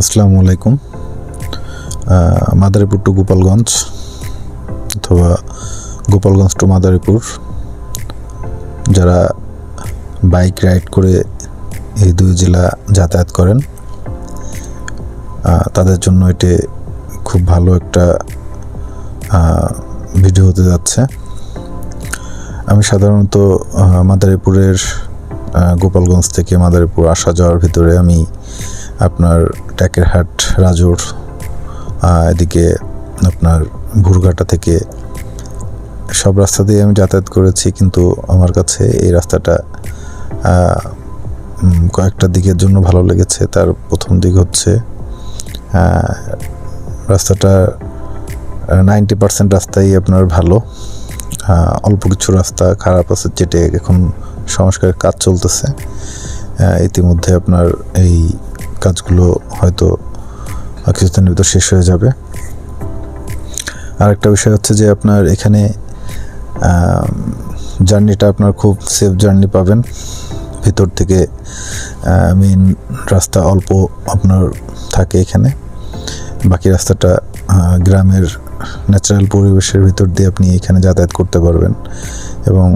আসসালামু আলাইকুম। মাদারীপুর টু গোপালগঞ্জ অথবা গোপালগঞ্জ টু মাদারীপুর যারা বাইক রাইড করে এই দুই জেলা যাতায়াত করেন তাদের জন্য এটি খুব ভালো একটা ভিডিও হতে যাচ্ছে। আমি সাধারণত মাদারীপুরের গোপালগঞ্জ থেকে মাদারীপুর আসা যাওয়ার ভিতরে আমি আপনার ট্যাকেরহাট, রাজুর, এদিকে আপনার ভুরঘাটা থেকে সব রাস্তা দিয়ে আমি যাতায়াত করেছি, কিন্তু আমার কাছে এই রাস্তাটা কয়েকটা দিকের জন্য ভালো লেগেছে। তার প্রথম দিক হচ্ছে রাস্তাটা 90% রাস্তাই আপনার ভালো, অল্প কিছু রাস্তা খারাপ আছে যেটা এখন সংস্কারের কাজ চলতেছে। ইতিমধ্যে আপনার এই কাজগুলো হয়তো কিছুদিনের ভিতর শেষ হয়ে যাবে। আরেকটা বিষয় হচ্ছে যে আপনার এখানে জার্নিটা আপনার খুব সেফ জার্নি পাবেন। ভিতর থেকে মেইন রাস্তা অল্প আপনার থাকে এখানে, বাকি রাস্তাটা গ্রামের ন্যাচারাল পরিবেশের ভিতর দিয়ে আপনি এখানে যাতায়াত করতে পারবেন এবং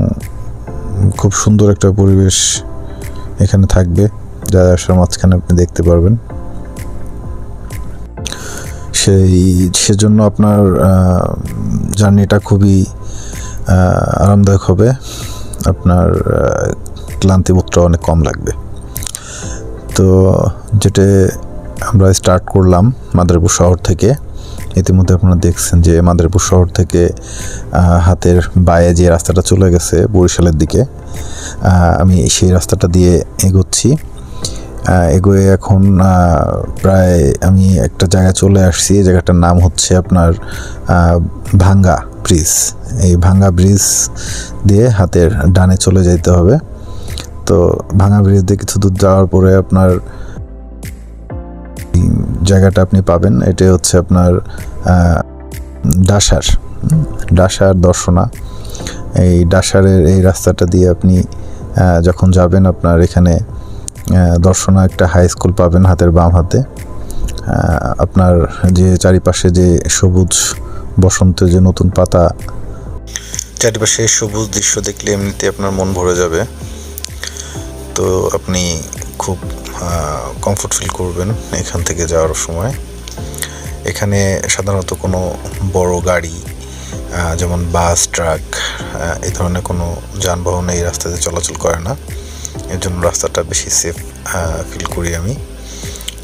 খুব সুন্দর একটা পরিবেশ এখানে থাকবে, যা আসার মাঝখানে আপনি দেখতে পারবেন। সেজন্য আপনার জার্নিটা খুবই আরামদায়ক হবে, আপনার ক্লান্তিবোধটা অনেক কম লাগবে। তো যেটা আমরা স্টার্ট করলাম মাদারীপুর শহর থেকে। ইতিমধ্যে আপনারা দেখছেন যে মাদারীপুর শহর থেকে হাতের বায়ে যে রাস্তাটা চলে গেছে বরিশালের দিকে, আমি সেই রাস্তাটা দিয়ে এগোচ্ছি। এগোয়ে এখন প্রায় আমি একটা জায়গায় চলে আসছি। এই জায়গাটার নাম হচ্ছে আপনার ভাঙ্গা ব্রিজ। এই ভাঙ্গা ব্রিজ দিয়ে হাতের ডানে চলে যেতে হবে। তো ভাঙ্গা ব্রিজ দিয়ে কিছু দূর যাওয়ার পরে আপনার জায়গাটা আপনি পাবেন, এটা হচ্ছে আপনার ডাসার দর্শনা। এই ডাসারের এই রাস্তাটা দিয়ে আপনি যখন যাবেন, আপনার এখানে দর্শনা একটা হাই স্কুল পাবেন হাতের বাম হাতে। আপনার যে চারিপাশে যে সবুজ বসন্তের যে নতুন পাতা, চারিপাশে সবুজ দৃশ্য দেখলে এমনিতে আপনার মন ভরে যাবে। তো আপনি খুব কমফোর্ট ফিল করবেন এখান থেকে যাওয়ার সময়। এখানে সাধারণত কোনো বড় গাড়ি যেমন বাস, ট্রাক এই ধরনের কোনো যানবাহন এই রাস্তাতে চলাচল করে না। এর জন্য রাস্তাটা বেশি সেফ ফিল করি আমি।